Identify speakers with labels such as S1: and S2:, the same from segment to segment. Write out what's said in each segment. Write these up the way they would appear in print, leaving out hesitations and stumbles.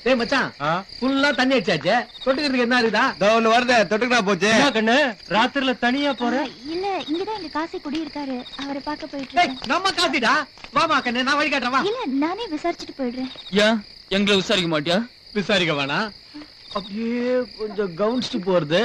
S1: டேய் மச்சான் ஃபுல்லா தண்ணி அடிச்சாச்சு தொட்டுக்கிறதுக்கு என்ன இருக்குதா
S2: ஒண்ணு வருது தொட்டுக்கா போச்சு
S3: கண்ணு ராத்திரில தனியா போற
S4: இல்ல இங்கதான் எங்க காசி குடி இருக்காரு அவரை பார்க்க போயிட்டு
S1: நம்ம காசிடா வாமா கண்ணு நான் வழி காட்டுறேன் வா
S4: இல்ல நானே விசாரிச்சுட்டு போயிடுறேன்
S3: ஏன் எங்களை விசாரிக்க மாட்டியா
S1: விசாரிக்க வேணா அப்படியே கொஞ்சம் கவுன்ஸ்ட் போறது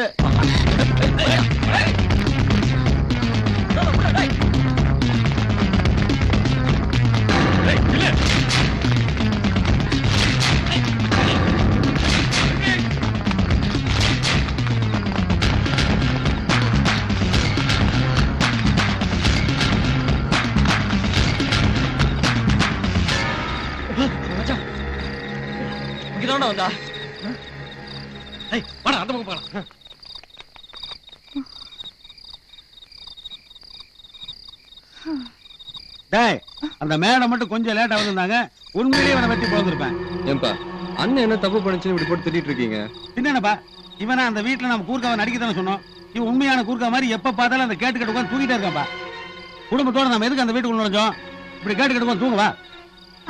S3: இங்கதான வந்தா
S1: வாடா அந்த பக்கம் போலாம்
S2: டேய் அந்த மேடம் மட்டும் கொஞ்சம் லேட்டா வந்திருந்தாங்க உண்மையிலேயே இவனை வெட்டி போந்திருப்பேன்
S5: ஏன்பா அண்ணன் என்ன தப்பு பண்ணுச்சுன்னு இப்படி போட்டு திட்டிட்டு இருக்கீங்க
S2: என்னப்பா இவனா அந்த வீட்டுல நம்ம கூர்க்காவை நடிக்கத்தானே சொன்னோம் இவன் உண்மையான கூர்க்கா மாதிரி எப்ப பார்த்தாலும் அந்த கேட்டுக்கிட்டு உட்காந்து தூங்கிட்டே இருக்காப்பா குடும்பத்தோட நம்ம எதுக்கு அந்த வீட்டுக்குள்ள நுழைஞ்சோம் இப்படி கேட்டுக்கிட்டு உட்காந்து தூங்குவா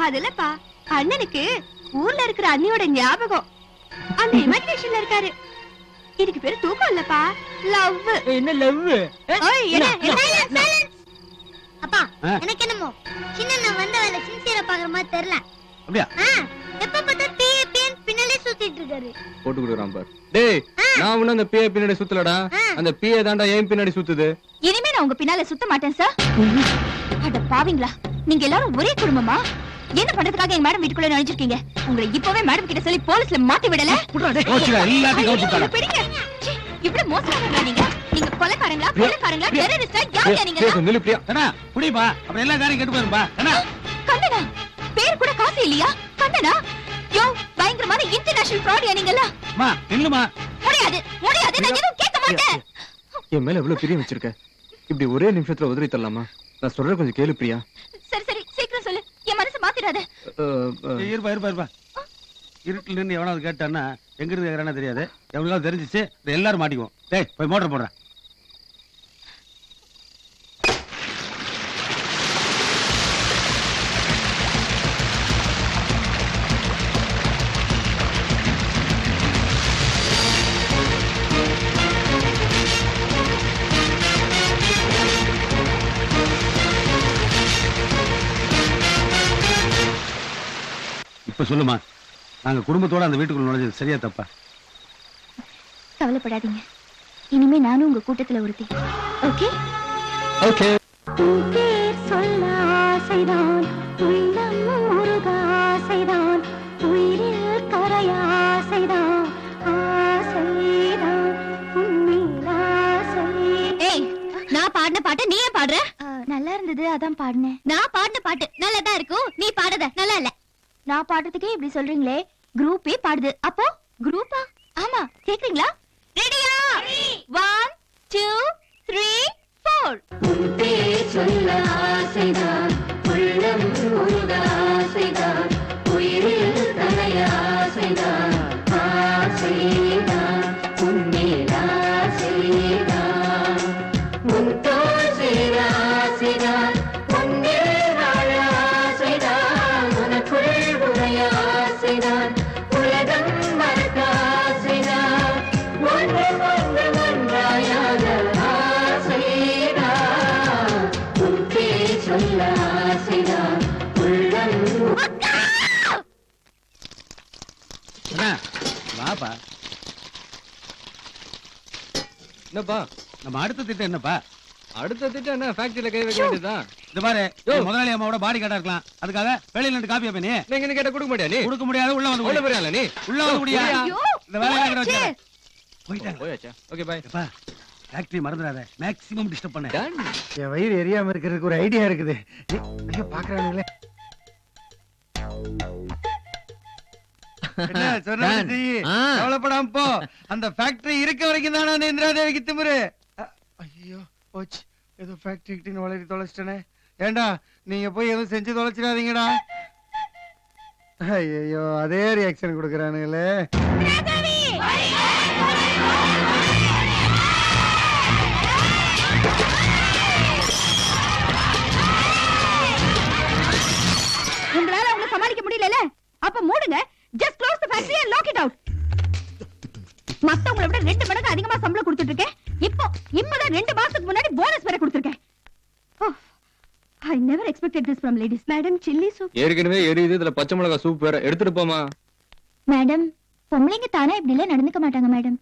S4: அதுலப்பா அண்ணனுக்கு ஊர்ல இருக்கிற அண்ணியோட ஞாபகம் அந்த இமேஜினேஷன்ல இருக்காரு இதுக்கு பேரு தூக்கம் இல்லப்பா லவ்
S3: என்ன லவ்
S6: அப்பா எனக்கு என்னமோ சின்ன வந்த வேலை சின்சியரா பாக்குற மாதிரி தெரியல
S2: அப்படியா
S6: எப்ப பார்த்தா பிஎன் பின்னாலே சுத்திட்டு இருக்காரு
S5: போட்டு கொடுக்குறான் பார் டேய் நான் ஒன்னும் அந்த பிஏ பின்னாடி சுத்தலடா அந்த பிஏ தாண்டா ஏன் பின்னாடி சுத்துது
S4: இனிமே நான் உங்க பின்னால சுத்த மாட்டேன் சார் அட பாவீங்களா நீங்க எல்லாரும் ஒரே குடும்பமா என்ன பண்றதுக்காக எங்க மேடம் வீட்டுக்குள்ள நுழைஞ்சிருக்கீங்க உங்களை இப்பவே மேடம் கிட்ட சொல்லி போலீஸ்ல மாட்டி விடல இவ்வளவு மோசமா நீங்க நீங்க கொலைக்காரங்களா டெரரிஸ்டா யார் நீங்க
S5: நிலுப்பியா
S2: அண்ணா புடிப்பா அப்புறம் எல்லா காரியம் கெட்டு போயிருப்பா அண்ணா
S4: கண்ணனா பேர் கூட காசு இல்லையா கண்ணனா யோ பயங்கரமான இன்டர்நேஷனல் ஃப்ராட் நீங்கல
S2: அம்மா நில்லுமா
S4: முடியாது நான் எதுவும் கேட்க மாட்டேன்
S5: என் மேல எவ்வளவு பிரியம் வச்சிருக்க இப்படி ஒரே நிமிஷத்துல உதறி தரலாமா நான் சொல்ற கொஞ்சம் கேளு பிரியா
S4: சரி சீக்கிரம் சொல்லு என் மனசு மாத்திராத
S2: இருப்பா இருட்டுல நின்று எவனாவது கேட்டான்னா எங்க இருந்து கேக்குறானே தெரியாது எவனுக்காவது தெரிஞ்சிச்சு எல்லாரும் மாட்டிக்குவோம் டேய் போய் மோட்டர் போடுறேன் இப்ப சொல்லுமா நாங்க குடும்பத்தோட அந்த வீட்டுக்குள்ள நுழைஞ்சது சரியா தப்பா
S4: கவலைப்படாதீங்க இனிமே நானும் உங்க கூட்டத்துல ஒருத்தி ஓகே
S5: ஓகே
S4: சொல்ல ஆசைதான் உள்ளம் முருக ஆசைதான் உயிரில் கரையாசைதான் ஆசைதான் உண்மையில் ஆசை ஏய் நான் பாடின பாட்டு நீ ஏன் பாடுற நல்லா இருந்தது அதான் பாடினேன் நான் பாடின பாட்டு நல்லா தான் இருக்கும் நீ பாடுத நல்லா இல்ல நான் பாடுறதுக்கே இப்படி சொல்றீங்களே குரூப்பே பாடுது அப்போ குரூப்பா ஆமா கேக்குறீங்களா ரெடியா 1 2 3 4 சொல்ல ஆசைதான் உள்ளம் முருக ஆசைதான் உயிரில் கரைய ஆசைதான் ஆசைதான் உன்மேல் ஆசைதான் முத்தோல் சேர ஆசைதான் உன்மேல் வாழ ஆசைதான் உனக்குள் உடைய ஆசைதான் உலகம் மறக்க ஆசைதான் ஒன்று ஒன்றாயாக ஆசைதான் உன் பேர் சொல்ல ஆசைதான் உள்ளம்
S2: வாப்பா
S5: என்னப்பா
S2: நம்ம அடுத்த திட்டம் என்னப்பா
S5: அடுத்த திட்டம் என்ன ஃபேக்டரியில கை வைக்க வேண்டியதுதான்
S2: இந்த பாரு முதலாளி அம்மாவோட பாடி கார்டா இருக்கலாம் அதுக்காக வெளியில இருந்து காப்பியா பண்ணி
S5: நீங்க என்ன கேட்ட கொடுக்க மாட்டியா நீ
S2: கொடுக்க முடியாது உள்ள வந்து
S5: உள்ள போறியால நீ
S2: உள்ள வந்து முடியாது இந்த வேலையை கிட்ட வச்சு
S5: போயாச்சா ஓகே பை
S2: அப்பா ஃபேக்டரி மறந்துடாத மேக்ஸிமம் டிஸ்டர்ப் பண்ண
S1: என் வயிறு எரியாம இருக்கிறதுக்கு ஒரு ஐடியா இருக்குது ஐயோ பாக்குறானுங்களே கவலைப்படாம போ அந்த ஃபேக்டரி இருக்க வரைக்கும் தானே அந்த இந்திராதேவிக்கு திமிரு ஐயோ போச்சு ஏதோ ஃபேக்டரி கிட்ட வளரி தொலைச்சிட்டனே ஏண்டா நீங்க போய் எதுவும் செஞ்சு தொலைச்சிடாதீங்கடா ஐயோ அதே ரியாக்ஷன் கொடுக்கறானுங்களே
S4: உங்களால அவங்கள சமாளிக்க முடியல அப்ப மூடுங்க ஜஸ்ட் க்ளோஸ் தி ஃபேக்டரி அதிகமா சம்பளம் கொடுத்துட்டு இருக்கேன். இப்பதான் 2 மாசத்துக்கு முன்னாடி போனஸ் வேற கொடுத்திருக்கேன். I never expected this from ladies. Madam, chilli soup.
S5: ஏற்கனவே எரியுது, இதுல பச்சை மிளகா சூப் வேற. எடுத்துட்டு போமா.
S4: மேடம், பொம்பளைங்க தானே இப்படி எல்லாம் நடந்துக்க மாட்டாங்க மேடம்.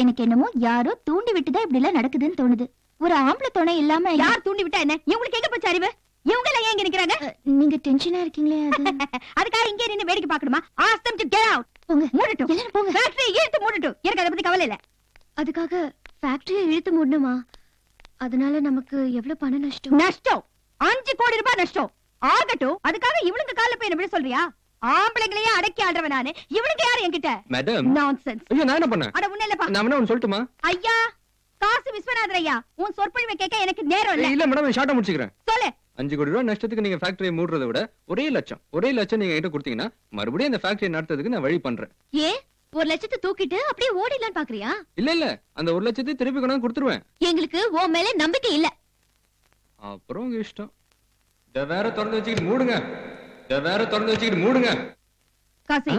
S4: எனக்கு என்னமோ யாரோ தூண்டி விட்டுதான் இப்படி எல்லாம் நடக்குதுன்னு தோணுது. ஒரு ஆம்பளை துணை இல்லாம யார் தூண்டி விட்டா என்ன? இவங்களுக்கு எங்க போச்சு அறிவு? இவங்க எல்லாம் ஏன் இங்க நிக்கறாங்க? நீங்க டென்ஷனா இருக்கீங்களே அதுக்காக இங்கே நின்னு வேடிக்கை பார்க்கணுமா? Ask them to get out. போங்க, மூடட்டும். எல்லாரும் போங்க. ஃபேக்டரி இழுத்து மூடட்டும். எனக்கு அத பத்தி கவலை இல்ல. அதுக்காக ஃபேக்டரியை இழுத்து மூடணுமா? அதனால நமக்கு எவ்வளவு பண நஷ்டம்? நஷ்டம் 5 கோடி ரூபாய் நஷ்டம் ஆகட்டும். அதுக்காக இவளுங்க கால்ல போய் என்ன சொல்றியா? ஆம்பளைங்களையே அடக்கி ஆடுறவன் நானு. இவளுங்க யாரு என்கிட்ட?
S5: மேடம்.
S4: நான்சென்ஸ்.
S5: ஐயோ, நான் என்ன பண்ணேன்?
S4: அட உன்ன இல்லப்பா.
S5: நான் என்ன சொல்லட்டுமா?
S4: ஐயா, காசு விஸ்வநாதர் ஐயா, உன் சொற்பொழிவை கேட்க எனக்கு நேரம் இல்ல.
S5: இல்ல மேடம், ஷார்ட்டா முடிச்சுக்கிறேன்.
S4: சொல்லு.
S5: 5 கோடி ரூபாய் நஷ்டத்துக்கு நீங்க ஃபேக்டரியை மூடுறதை விட 1 லட்சம் நீங்க கிட்ட கொடுத்தீங்கன்னா மறுபடியும் அந்த ஃபேக்டரியை நடத்துறதுக்கு நான் வழி பண்றேன்.
S4: ஏ, 1 லட்சத்தை தூக்கிட்டு அப்படியே ஓடிடலான்னு பாக்குறியா?
S5: இல்ல அந்த 1 லட்சத்தை திருப்பி கொண்டாந்து கொடுத்துருவேன்.
S4: எங்களுக்கு உன் மேல நம்பிக்கை இல்ல.
S5: அப்புறம் உங்க இஷ்டம். இத வேற திறந்து வச்சுக்கிட்டு மூடுங்க.
S4: காசி.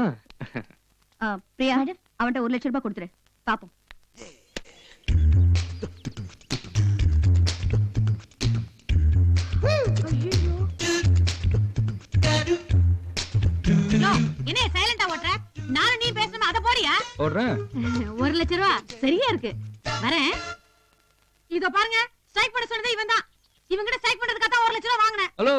S4: பிரியா, அவன்கிட்ட 1 லட்சம் ரூபாய் கொடுத்துரு பாப்போம்.
S7: என்ன சைலண்டா ஓட்ற? நானும் நீ பேசணும் அத போறியா?
S5: ஓடுறேன்.
S7: 1 லட்சம் ரூபாய் சரியா இருக்கு. வரேன். இதோ பாருங்க, ஸ்ட்ரைக் பண்ண சொன்னது இவன் தான். இவங்கிட்ட ஸ்ட்ரைக் பண்றதுக்கு தான் 1 லட்சம் ரூபாய் வாங்குனேன்.
S5: ஹலோ,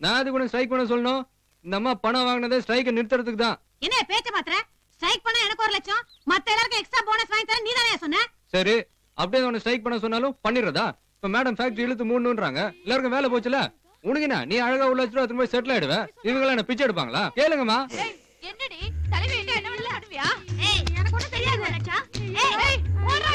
S5: நான் அது கூட ஸ்ட்ரைக் பண்ண சொல்லணும். இந்த அம்மா பணம் வாங்கினதே ஸ்ட்ரைக்கை நிறுத்துறதுக்கு தான்.
S7: என்ன பேச்ச மாத்திர? ஸ்ட்ரைக் பண்ண எனக்கு 1 லட்சம், மத்த எல்லாருக்கும் எக்ஸ்ட்ரா போனஸ் வாங்கி தரேன். நீ தானே சொன்ன?
S5: சரி, அப்படியே உன்னை ஸ்ட்ரைக் பண்ண சொன்னாலும் பண்ணிடுறதா? இப்ப மேடம் ஃபேக்டரி இழுத்து மூடணும்ன்றாங்க. எல்லாருக்கும் வேலை போச்சுல. உனக்கு என்ன, நீ அழகா 1 லட்சம் ரூபாய் திரும்ப செட்டில் ஆயிடுவ. இவங்க என்ன பிச்சை எடுப்பாங்களா? கேளுங்கம்மா.
S7: என்னடி தலைவி என்ன பண்ணல அடுவியா? ஏய், எனக்கு ஒண்ணும் தெரியாது. லட்சம். ஏய், ஓடுறா.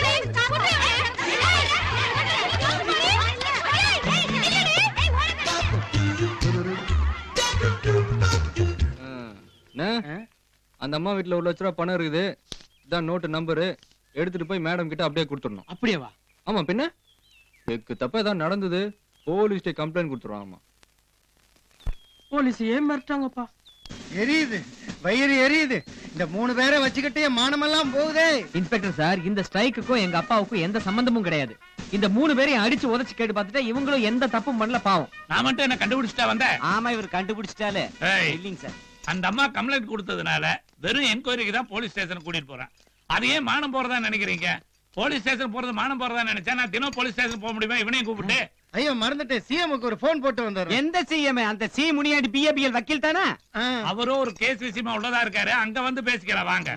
S5: அந்த அம்மா வீட்டுல 1 லட்சம் ரூபாய் பணம் இருக்குது. இதான் நோட்டு நம்பரு. எடுத்துட்டு போய் மேடம் கிட்ட அப்படியே கொடுத்துடணும்.
S2: அப்படியே வா.
S5: ஆமா, பின்ன எக்கு தப்பா ஏதாவது நடந்தது போலீஸ்ட கம்ப்ளைண்ட் கொடுத்துருவோம். ஆமா,
S2: போலீஸ் ஏன் மிரட்டாங்கப்பா?
S1: எரியுது, வயிறு எரியுது. இந்த 3 பேரை வச்சுக்கிட்டே மானமெல்லாம் போகுதே.
S3: இன்ஸ்பெக்டர் சார், இந்த ஸ்ட்ரைக்குக்கும் எங்க அப்பாவுக்கும் எந்த சம்பந்தமும் கிடையாது. இந்த 3 பேரையும் அடிச்சு உதைச்சு கேட்டு பார்த்துட்டு இவங்களும் எந்த தப்பும் பண்ணல பாவம்.
S8: நான் மட்டும் என்ன கண்டுபிடிச்சிட்டா வந்தேன்?
S3: ஆமா, இவர் கண்டுபிடிச்சிட்டாலே.
S8: ஏய்,
S3: இல்லைங்க சார்.
S8: அந்த அம்மா கம்ப்ளைண்ட் கொடுத்ததுனால வெறும் என்கொயரிக்கு தான் போலீஸ் ஸ்டேஷன் கூட்டிட்டு போறேன். அது ஏன் மானம் போறதா நினைக்கிறீங்க? போலீஸ் ஸ்டேஷன் போறது மானம் போறதா நினைச்சா நான் தினம் போலீஸ் ஸ்டேஷன் போக முடியுமா? இவனையும் கூப்பிட்டு.
S1: ஐயோ, மறந்துட்டேன். சிஎம்க்கு ஒரு போன் போட்டு வந்தாரு.
S3: எந்த சிஎம்? அந்த சி முனியாண்டி பிஏபிஎல் வக்கீல் தானே?
S8: அவரும் ஒரு கேஸ் விஷயமா உள்ளதா இருக்காரு. அங்க வந்து பேசிக்கலாம் வாங்க.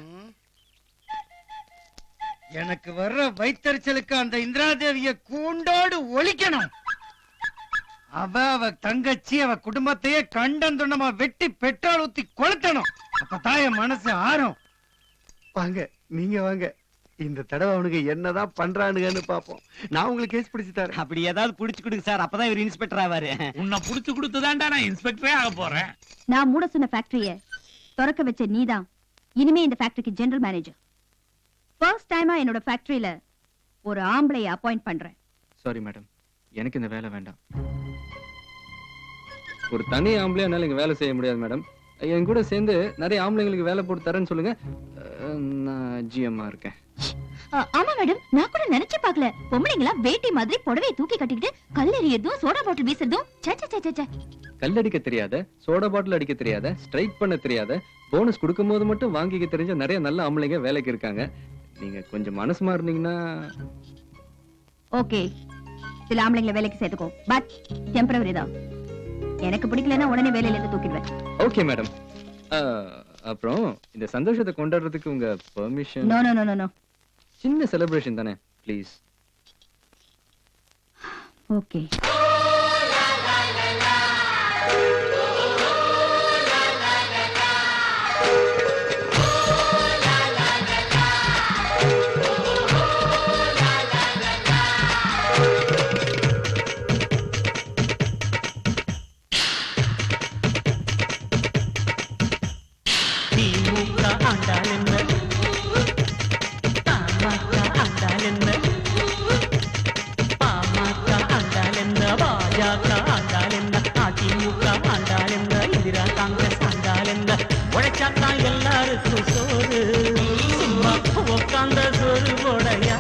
S1: எனக்கு வர்ற வைத்தறிச்சலுக்கு அந்த இந்திராதேவிய கூண்டோடு ஒழிக்கணும். அவ தங்கச்சி, அவ குடும்பத்தையே கண்டந்துண்டமா வெட்டி பெட்ரோல் ஊத்தி கொளுத்தணும். அப்பதான் என் மனசு ஆறும். வாங்க, நீங்க வாங்க. இந்த தடவை அவனுக்கு என்னதான் பண்றானுங்கன்னு பாப்போம். நான் உங்களுக்கு கேஸ் பிடிச்சு தரேன்.
S3: அப்படி ஏதாவது புடிச்சு கொடுங்க சார், அப்பதான் இவர் இன்ஸ்பெக்டர் ஆவாரு.
S8: உன்னை புடிச்சு கொடுத்துதான்டா நான் இன்ஸ்பெக்டரே ஆக போறேன்.
S4: நான் மூட சொன்ன ஃபேக்டரிய திறக்க வச்ச நீதான் இனிமே இந்த ஃபேக்டரிக்கு ஜெனரல் மேனேஜர். ஃபர்ஸ்ட் டைமா என்னோட ஃபேக்டரியில ஒரு ஆம்பளைய அப்பாயிண்ட் பண்றேன்.
S5: சாரி மேடம், எனக்கு இந்த வேலை வேண்டாம். ஒரு தனி ஆம்பளையா என்னால இங்க வேலை செய்ய முடியாது மேடம். என் கூட சேர்ந்து நிறைய ஆம்பளைங்களுக்கு வேலை போட்டு தரேன்னு சொல்லுங்க. நான் ஜிஎம்மா இருக்கேன்.
S4: ஆமா மேடம், நான் கூட நினைச்சு பார்க்கல. பொம்பளைங்களா வேட்டி மாதிரி புடவையை தூக்கி கட்டிக்கிட்டு கல் எறியறதும் சோடா பாட்டில் வீசுறதும்.
S5: கல்லடிக்க தெரியாத, சோடா பாட்டில் அடிக்க தெரியாத, ஸ்ட்ரைக் பண்ண தெரியாத, போனஸ் கொடுக்கும் போது மட்டும் வாங்கிக்க தெரிஞ்ச நிறைய நல்ல ஆம்பளைங்க வேலைக்கு இருக்காங்க. நீங்க கொஞ்சம் மனசு மாறுனீங்கன்னா.
S4: ஓகே, சில ஆம்பளைங்களை வேலைக்கு சேர்த்துக்கோ, பட் டெம்பரவரி தான். எனக்கு பிடிக்கலன்னா உடனே வேலையில இருந்து தூக்கிடுவேன்.
S5: Okay madam. அப்புறம் இந்த சந்தோஷத்தை கொண்டாடுறதுக்கு உங்க permission?
S4: No no no no.
S5: சின்ன செலிப்ரேஷன் தானே, ப்ளீஸ்.
S4: ஓகே.
S9: உழைச்சாத்தான் எல்லாருக்கும் சோறு, சும்மா உட்கார்ந்த சோறு போடையா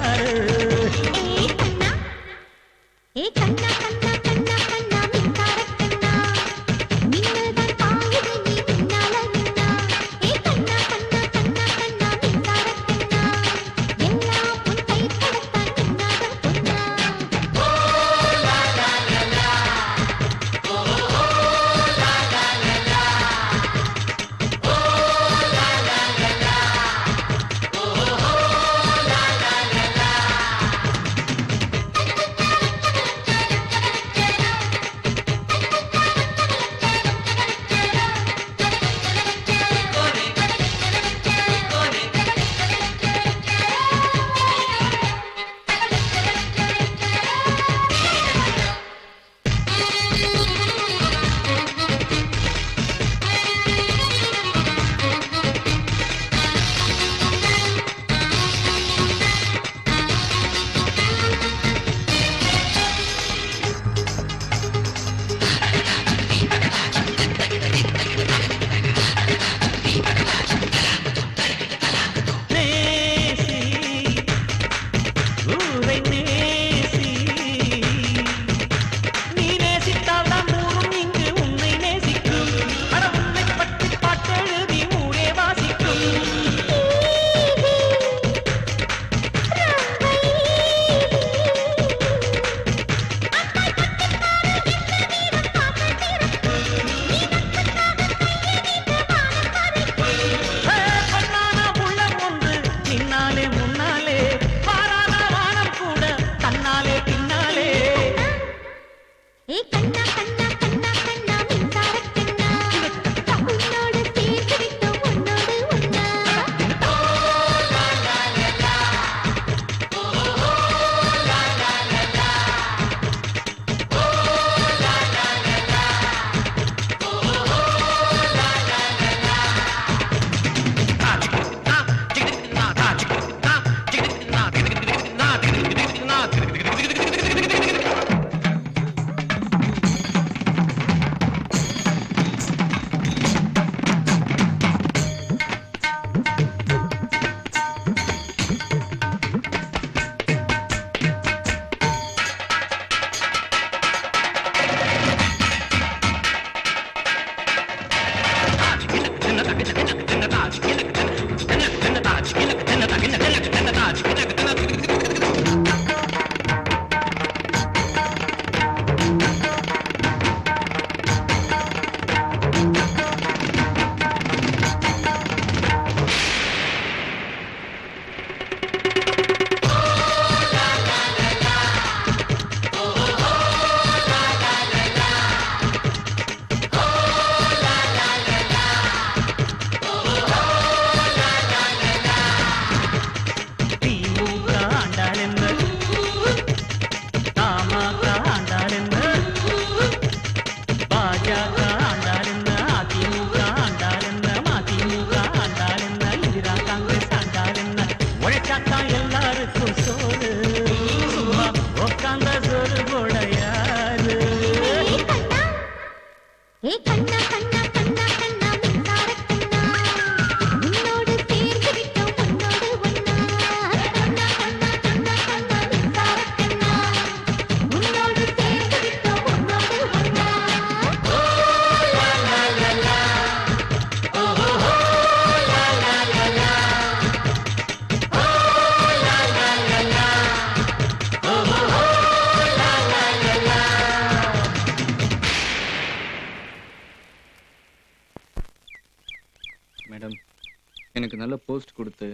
S5: எனக்கு நல்ல போஸ்ட் கொடுத்து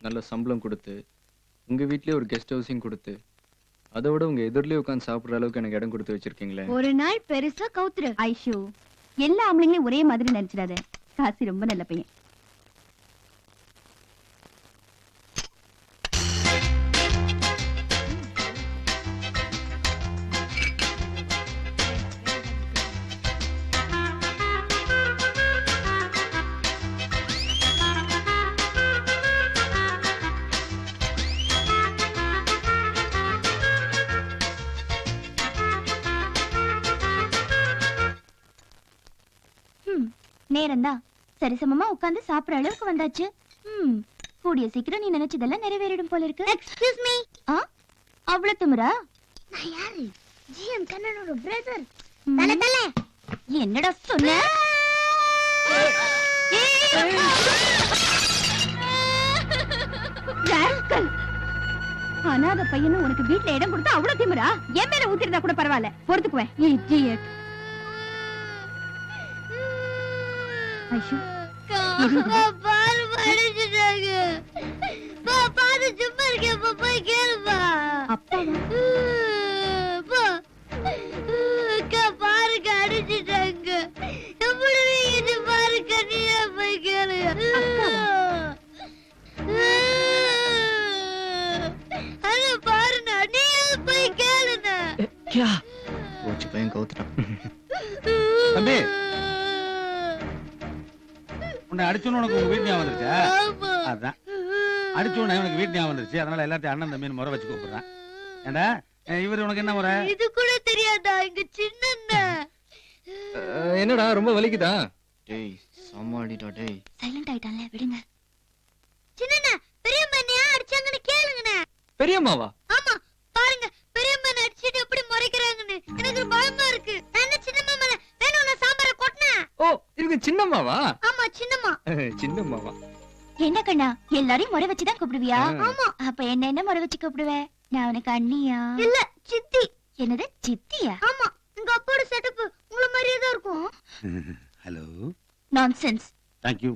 S5: நல்ல சம்பளம் கொடுத்து உங்க வீட்லயே ஒரு கெஸ்ட் ஹவுஸையும் கொடுத்து அதோட உங்க எதிரிலே உட்காந்து சாப்பிடுற அளவுக்கு எனக்கு இடம் கொடுத்து வச்சிருக்கீங்களே.
S4: ஒரு நாள் பெருசா கவுத்துரு. ஐஷு, எல்லா ஆம்பளைங்களையும் ஒரே மாதிரி நினைச்சிடாத. காசி ரொம்ப நல்ல பையன். நேரம்தான் சரிசமமா உட்கார்ந்து சாப்பிடுற அளவுக்கு வந்தாச்சு. கூடிய சீக்கிரம் நீ நினைச்சதெல்லாம் நிறைவேறிடும் போல இருக்கு.
S6: Excuse me.
S4: அவ்வளவு திமிரா?
S6: நான் யாரு? ஜிஎம் கண்ணனோட பிரதர். தல தல.
S4: என்னடா சொன்ன? ராஸ்கல். அனாதை பையனும் உனக்கு வீட்ல இடம் கொடுத்தா அவ்வளவு திமிரா? என் மேல ஊத்திருந்தா கூட பரவாயில்ல, பொறுத்துக்குவேன். இடியட். ஐஷு,
S6: பாரு படிச்சுட்டாங்க. பாரு சும்மா இருக்கேன். போய் கேளுப்பா.
S4: அப்பாவா?
S6: அக்கா பாருங்க அடிச்சுட்டாங்க. எப்படி இது பாருங்க, நீயே போய் கேளு. அது பாருண்ணா, நீயே போய் கேளுண்ணா.
S5: போச்சு பையன் கவுத்துட்டான்.
S2: தம்பி, உன்னை அடிச்சோன்னு உனக்கு உங்க வீட்டு ஞாபகம் வந்துருச்சா?
S6: ஆமா.
S2: அதான் அடிச்சோன்னு உனக்கு வீட்டு ஞாபகம் வந்துருச்சு. அதனால எல்லாத்தையும் அண்ணன் தம்பின்னு முறை வச்சு கூப்பிடுறேன். ஏண்டா இவரு உனக்கு என்ன முறை?
S6: இது கூட தெரியாதா? இங்க சின்ன
S5: என்னடா ரொம்ப வலிக்குதா? டேய் சமாளிடா டேய்.
S4: சைலண்ட் ஆயிட்டான்ல, விடுங்க.
S6: சின்ன பெரியம்மனையா அடிச்சாங்கன்னு கேளுங்கண்ணே.
S5: பெரியம்மாவா?
S6: ஆமா, பாருங்க பெரியம்மனை அடிச்சிட்டு எப்படி முறைக்கிறாங்கன்னு. எனக்கு பயமா இருக்கு. நான் சின்னம்மா மேல வேணும்னா சாம்பார கொட்டினேன்.
S5: ஓ இவங்க சின்னம்மாவா?
S6: ஆமா சின்னம்மா.
S5: சின்னம்மாவா?
S4: என்ன கண்ணா, எல்லாரையும் முறை வச்சுதான் கூப்பிடுவியா?
S6: ஆமா.
S4: அப்ப என்ன முறை வச்சு கூப்பிடுவேன்? நான் உனக்கு அண்ணியா?
S6: இல்ல சித்தி.
S4: என்னது சித்தியா?
S6: ஆமா, உங்க அப்பாவோட செட்டப் உங்கள மாதிரியே தான் இருக்கும்.
S2: ஹலோ.
S4: நான்சென்ஸ்.
S2: Thank you.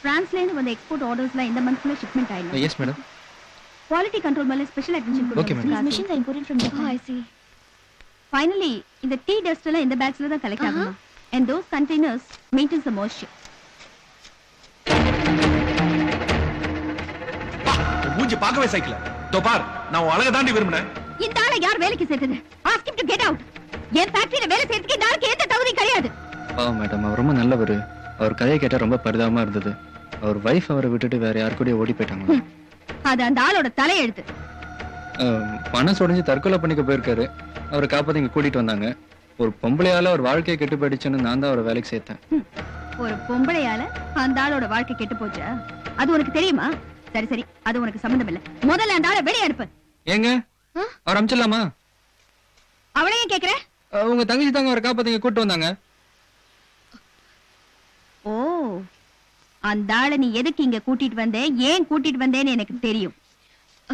S4: பிரான்ஸ்ல இருந்து வந்த எக்ஸ்போர்ட் ஆர்டர்ஸ்லாம் இந்த மந்த்ல ஷிப்மென்ட் ஆயிடும்.
S5: Yes madam.
S4: குவாலிட்டி கண்ட்ரோல் மேல ஸ்பெஷல் அட்டென்ஷன்
S5: Okay, madam.
S4: கொடுங்க. Machines R imported from Japan. I see. Finally, இந்த டீ டஸ்ட் எல்லாம் இந்த பேக்ஸ்ல தான் கலெக்ட் ஆகுமா? And those containers maintain the moisture.
S9: மூஞ்சி பார்க்கவே சைக்கிள். தோ பார், நான் உன் அழகை தாண்டி விரும்பினேன்.
S4: இந்த ஆளை யார் வேலைக்கு சேர்த்தது? Ask him to get out. என் ஃபேக்டரியில வேலை செய்யறதுக்கு இந்த ஆளுக்கு எந்த தகுதி கிடையாது.
S5: மேடம் அவர் ரொம்ப நல்லவர். அவர் கதையை கேட்டா ரொம்ப பரிதாபமா இருந்தது. அவர் வைஃப் அவரை விட்டுட்டு வேற யாரு கூடயும் ஓடி போயிட்டாங்க.
S4: அது அந்த ஆளோட தலையெழுத்து.
S5: மனசு உடைஞ்சு தற்கொலை பண்ணிக்க போயிருக்காரு. அவரை காப்பாத்தி இங்க கூட்டிட்டு வந்தாங்க. ஒரு பொம்பளையால அவர் வாழ்க்கையை கெட்டு போயிடுச்சுன்னு நான் தான் அவரை வேலைக்கு சேர்த்தேன்.
S4: ஒரு பொம்பளையால அந்த ஆளோட வாழ்க்கை கெட்டு போச்சா? அது உனக்கு தெரியுமா? சரி சரி, அது உனக்கு சம்பந்தம் இல்ல. முதல்ல அந்த ஆளை வெளியே அனுப்பு.
S5: ஏங்க அவர் அமிச்சிடலாமா?
S4: அவளையும் கேக்குற?
S5: உங்க தங்கச்சி தாங்க அவரை காப்பாத்தி இங்க கூட்டு வந்தாங்க.
S4: ஓ, அந்த ஆளை நீ எதுக்கு இங்க கூட்டிட்டு வந்தே, ஏன் கூட்டிட்டு வந்தேன்னு எனக்கு தெரியும்.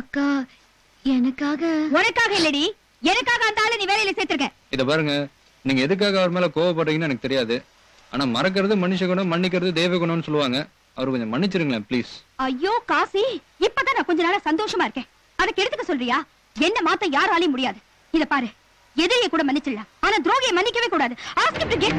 S4: அக்கா, எனக்காக. உனக்காக இல்லடி, எனக்காக அந்த ஆளை நீ வேலையில சேர்த்திருக்க.
S5: இத பாருங்க, நீங்க எதுக்காக அவர் மேல கோவப்படுறீங்கன்னு எனக்கு தெரியாது. ஆனா மறக்கிறது மனுஷ குணம், மன்னிக்கிறது தெய்வ குணம்னு சொல்லுவாங்க. அவர் கொஞ்சம் மன்னிச்சிருங்களேன் ப்ளீஸ்.
S4: ஐயோ காசி, இப்பதான் நான் கொஞ்ச நாளா சந்தோஷமா இருக்கேன். அதுக்கு எடுத்துக்க சொல்றியா? என்ன மாத்த யாராலையும் முடியாது. இத பாரு, எதிரியை கூட மன்னிச்சிடலாம், ஆனா துரோகியை மன்னிக்கவே கூடாது. Ask him to get.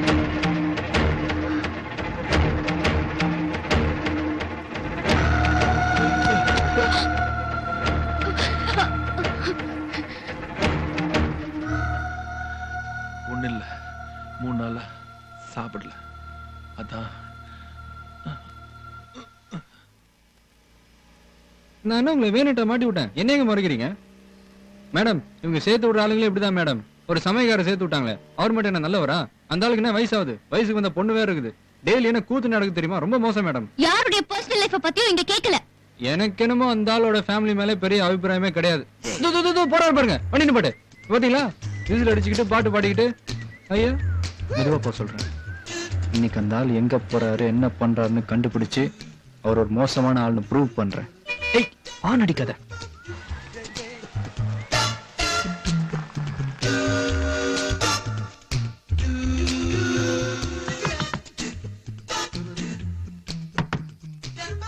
S9: ஒண்ணு இல்ல, 3 நாளா சாப்பிடல. அதான்
S5: நான் உங்களை வேணுட்ட மாட்டி விட்டேன். என்னங்க முறைக்கிறீங்க மேடம்? இவங்க சேர்த்து விடுற ஆளுங்களே இப்படிதான் மேடம். ஒரு சமயக்கார சேர்த்து விட்டாங்களே, அவர் மட்டும் என்ன நல்லவரா? அந்த ஆளுக்கு என்ன வயசாகுது? வயசுக்கு வந்த பொண்ணு வேற இருக்குது. டெய்லி என்ன கூத்து நடக்குது தெரியுமா? ரொம்ப மோசம் மேடம்.
S4: யாருடைய பர்சனல் லைஃப பத்தியும் இங்க கேக்கல.
S5: எனக்கு என்னமோ அந்த ஆளோட ஃபேமிலி மேல பெரிய அபிப்பிராயமே கிடையாது. போறாரு பாருங்க, பண்ணிட்டு பாட்டு பாத்தீங்களா? விசில் அடிச்சுக்கிட்டு பாட்டு பாடிக்கிட்டு. ஐயா மெதுவா போக சொல்றேன். இன்னைக்கு அந்த ஆள் எங்க போறாரு, என்ன பண்றாருன்னு கண்டுபிடிச்சு அவர் ஒரு மோசமான ஆள்னு ப்ரூவ் பண்றேன். ஏய், ஆன் அடிக்காத.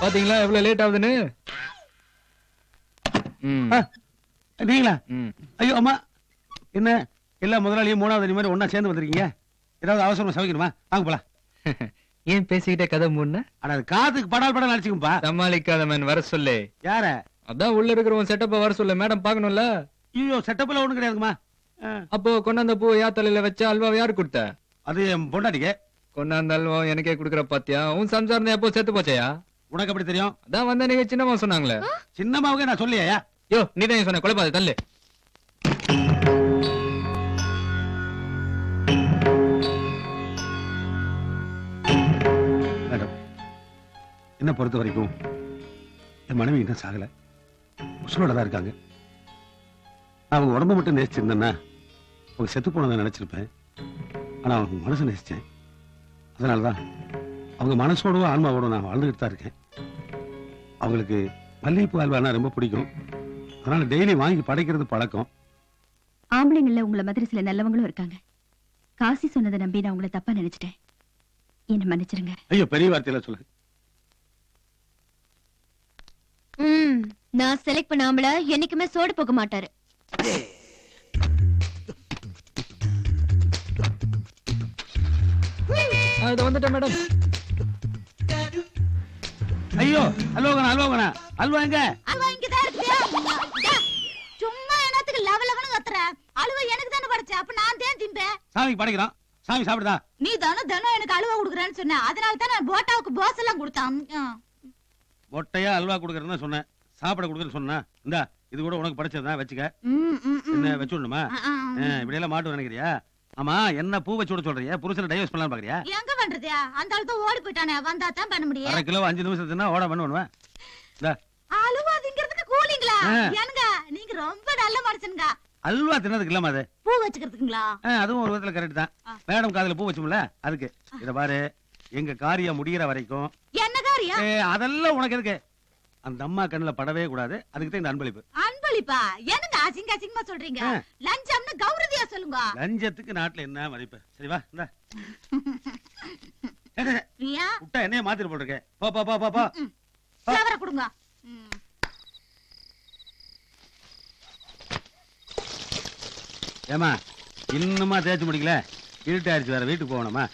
S5: பாத்தீங்களா எவ்வளவு லேட் ஆகுதுன்னு ம்,
S2: ஆ, நீங்களா?
S5: ம்.
S2: ஐயோ அம்மா, என்ன எல்லா முதலாளியும் மூணாவது அணி மாதிரி ஒண்ணா சேர்ந்து வந்திருக்கீங்க? ஏதாவது அவசரமா சமைக்கணுமா? வாங்க போலாம்.
S5: ஏன் பேசிக்கிட்டே கதை மூணு
S2: ஆனா அது காதுக்கு படால் படம் அடிச்சுக்கும்பா.
S5: சமாளிக்காத மேன் வர சொல்லு.
S2: யார?
S5: அதான் உள்ள இருக்கிறவன் செட்டப்ப வர சொல்லு, மேடம் பாக்கணும்ல.
S2: ஐயோ செட்டப்ல ஒண்ணும் கிடையாதுமா.
S5: அப்போ கொண்டாந்த பூ யார் தலையில வச்ச அல்வாவை யாரு கொடுத்த?
S2: அது என் பொண்டாட்டிக்கு.
S5: கொண்டாந்த அல்வா எனக்கே குடுக்கற பாத்தியா? உன் சம்சாரம் எப்போ செத்து போச்சையா?
S2: உனக்கு எப்படி தெரியும்?
S5: அதான் வந்த நீங்க சின்னமா சொன்னாங்களே.
S2: சின்னமாவுக்கு நான் சொல்லியா?
S5: யோ நீ தான் சொன்ன கொலைப்பாது தள்ளு.
S2: மேடம், என்ன பொறுத்த வரைக்கும் என் மனைவி இன்னும் சாகல, உசுரோட தான் இருக்காங்க. நான் அவங்க உடம்ப மட்டும் நேசிச்சிருந்தேன்னா அவங்க செத்து போனதை நினைச்சிருப்பேன். ஆனா அவங்க மனசை நேசிச்சேன். அதனாலதான் அவங்க மனசோடவோ ஆன்மாவோட நான் வாழ்ந்துகிட்டு தான் இருக்கேன். அவங்களுக்கு மல்லிகைப்பூ அல்வானா ரொம்ப பிடிக்கும். அதனால டெய்லி வாங்கி படைக்கிறது பழக்கம்.
S4: ஆம்பளைங்கள்ல உங்களை மாதிரி சில நல்லவங்களும் இருக்காங்க. காசி சொன்னதை நம்பி நான் உங்களை தப்பா நினைச்சிட்டேன். என்ன மன்னிச்சிருங்க.
S2: ஐயோ பெரிய வார்த்தையில சொல்லு.
S4: நான் செலக்ட் பண்ண ஆம்பளை என்னைக்குமே சோடு போக மாட்டாரு.
S5: இத வந்துட்டேன் மேடம்.
S2: ஐயோ அல்வாங்கண்ணா அல்வாங்கண்ணா அல்வா எங்க?
S7: அல்வா இங்கதான் இருக்குயா. சும்மா என்னத்துக்கு லவலவன்னு கத்துற? அல்வா எனக்கு தானே படைச்ச, அப்ப நான் தான் திம்பேன்.
S2: சாமிக்கு படைக்கிறோம். சாமி சாப்பிடுதா?
S7: நீ தினம் எனக்கு அல்வா குடுக்குறேன்னு சொன்ன, அதனால தான் நான் போட்டாவுக்கு போஸ் எல்லாம் கொடுத்தான்.
S2: மொட்டையா அல்வா கொடுக்கறதுன்னு சொன்னேன். சாப்பிட கொடுக்கறேன்னு சொன்னா இந்தா இது கூட உனக்கு படைச்சதுதான் வச்சுக்க. என்ன வச்சு விடணுமா? இப்படி எல்லாம் மாட்டு நினைக்கிறியா? ஆமா என்ன பூ வச்சு விட சொல்றியா? புருஷனை டைவர்ஸ் பண்ணலாம் பாக்குறியா?
S7: எங்க பண்றதா? அந்த ஆளு தான் ஓடி போயிட்டானே, வந்தா தான் பண்ண முடியும்.
S2: 1/2 கிலோ 5 நிமிஷத்துனா ஓட பண்ணுவேன்.
S7: அல்வா திங்கிறதுக்கு கூலிங்களா? ஏனுங்க நீங்க ரொம்ப நல்ல மனுஷனுங்க.
S2: அல்வா தின்னதுக்கு இல்லாம அது
S7: பூ வச்சுக்கிறதுக்குங்களா?
S2: அதுவும் ஒரு விதத்துல கரெக்ட் தான். மேடம் காதுல பூ வச்சோம்ல அதுக்கு. இத பாரு, எங்க காரியம் முடியற வரைக்கும்
S7: என்ன காரியம்?
S2: அதெல்லாம் உனக்கு எதுக்கு? அந்த அம்மா கண்ணுல படவே கூடாது. அதுக்கு தான் இந்த அன்பளிப்பு.
S7: அன்பளிப்பா? என்னங்க அசிங்க அசிங்கமா சொல்றீங்க? லஞ்சம்னு கௌரதியா சொல்லுங்க.
S2: லஞ்சத்துக்கு நாட்டுல என்ன மதிப்பு? சரி வா இந்த
S7: பிரியா
S2: விட்டா என்னைய மாத்திட்டு போட்டிருக்கேன். போ போ போ போ போ.
S7: சேவர கொடுங்க.
S2: ஏமா இன்னுமா தேய்ச்சி முடிக்கல? இருட்டாயிருச்சு, வேற வீட்டுக்கு போகணுமா?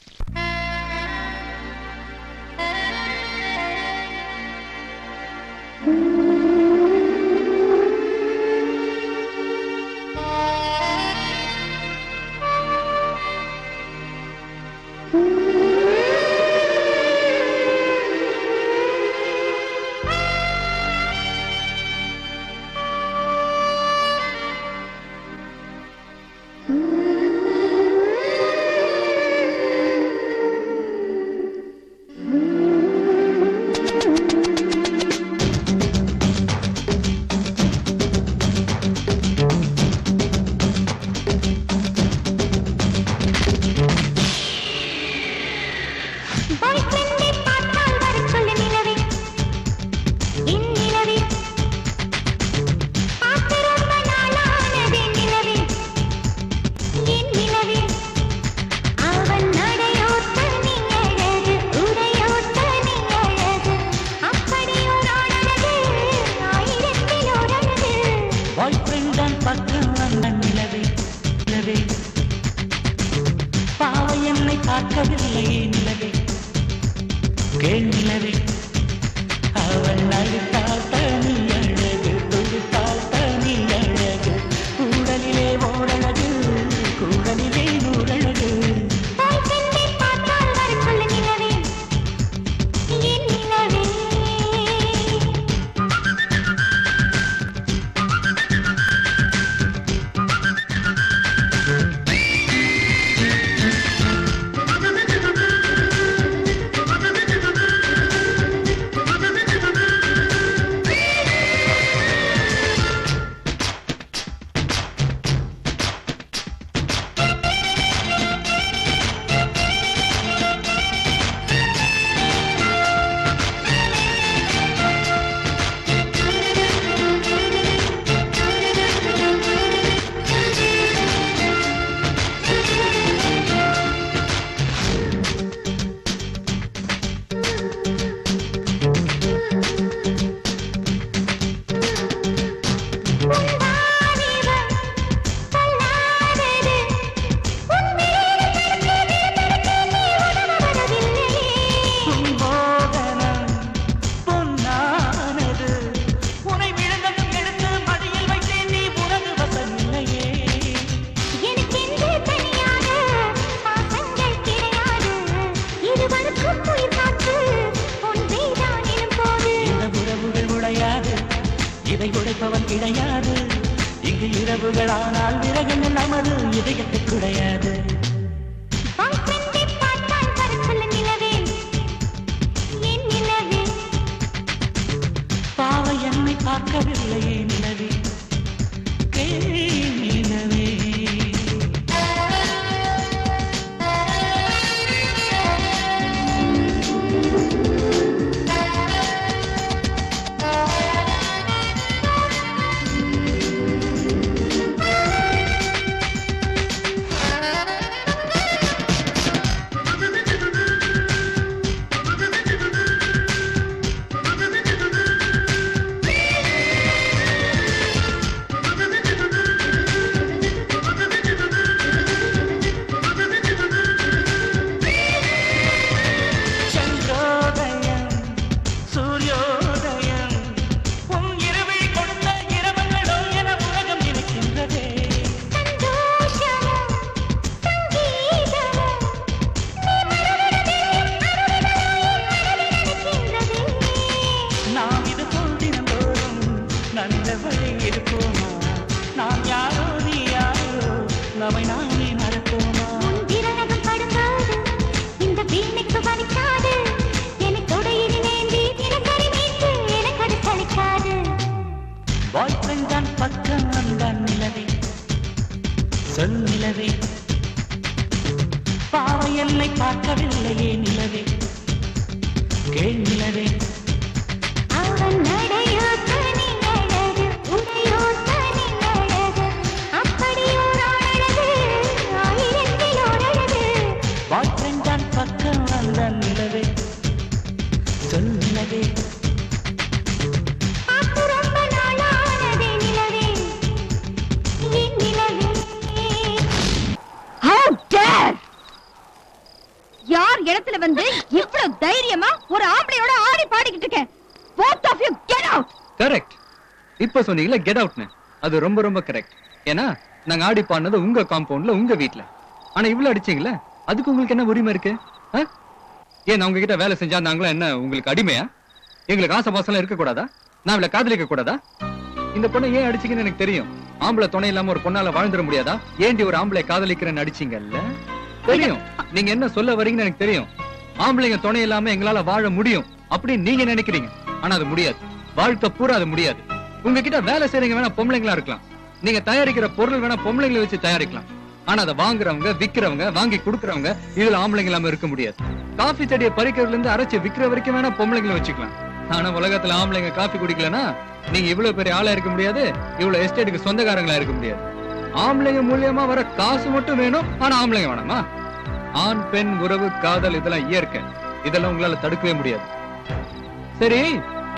S10: கிடையாது. இங்கு இரவுகளானால் விறகு நமது இதயத்தை குடையாது. பாவை என்னை பார்க்கவில்லையே நிலவே, நிலவே. நிலவே, பாவை என்னை பார்க்கவில்லையே நிலவே, கேள் நிலவே. அவன் நடையோ தனி அழகு, உடையோ தனி அழகு, அப்படியோர் அழகு, ஆயிரத்தில் ஓர் அழகு. பாய்ஃப்ரெண்ட் தான் பக்கம் வந்த நிலவே, சொல் நிலவே.
S4: யார் இடத்துல வந்து இவ்வளவு தைரியமா ஒரு ஆம்பளையோட ஆடி பாடிக்கிட்டு இருக்க? both of you get out.
S5: Correct. இப்ப சொன்னீங்கல கெட் அவுட்னு, அது ரொம்ப ரொம்ப கரெக்ட். ஏன்னா நாங்க ஆடி பாடினது உங்க காம்பவுண்ட்ல உங்க வீட்ல. ஆனா இவ்வளவு அடிச்சீங்களே, அதுக்கு உங்களுக்கு என்ன உரிமை இருக்கு? ஏன் நான் உங்ககிட்ட வேலை செஞ்சா நாங்களா என்ன உங்களுக்கு அடிமையா? எங்களுக்கு ஆசை பாசம் இருக்க கூடாதா? நான் இவளை காதலிக்க கூடாதா? இந்த பொண்ணை ஏன் அடிச்சீங்கன்னு எனக்கு தெரியும். ஆம்பளை துணை இல்லாம ஒரு பொண்ணால வாழ்ந்துட முடியாதா? ஏண்டி ஒரு ஆம்பளை காதலிக்கிறேன்னு அடிச்சீங்கல்ல? தெரியும் நீங்க என்ன சொல்ல வரீங்கன்னு எனக்கு தெரியும். ஆம்பளைங்க துணை இல்லாம எங்களால வாழ முடியும் அப்படின்னு நீங்க நினைக்கிறீங்க. ஆனா அது முடியாது. வாழ்க்கை பூரா அது முடியாது. உங்ககிட்ட வேலை செய்றீங்க வேணா பொம்பளைங்களா இருக்கலாம். நீங்க தயாரிக்கிற பொருள் வேணா பொம்பளைங்களை வச்சு தயாரிக்கலாம். ஆனா அதை வாங்குறவங்க, விக்கிறவங்க, வாங்கி கொடுக்கறவங்க, இதுல ஆம்பளைங்க இல்லாம இருக்க முடியாது. காஃபி செடியை பறிக்கிறதுல இருந்து அரைச்சு விக்கிற வரைக்கும் வேணா பொம்பளைங்களை வச்சுக்கலாம். ஆனா உலகத்துல ஆம்பளைங்க காஃபி குடிக்கலன்னா நீங்க இவ்வளவு பெரிய ஆளா இருக்க முடியாது. இவ்வளவு எஸ்டேட்டுக்கு சொந்தக்காரங்களா இருக்க முடியாது. ஆம்பளைங்க மூலியமா வர காசு மட்டும் வேணும். ஆனா ஆம்பளைங்க வேணாமா? ஆண் பெண் உறவு, காதல் இதெல்லாம் இயற்கை. இதெல்லாம் உங்களால தடுக்கவே முடியாது. சரி,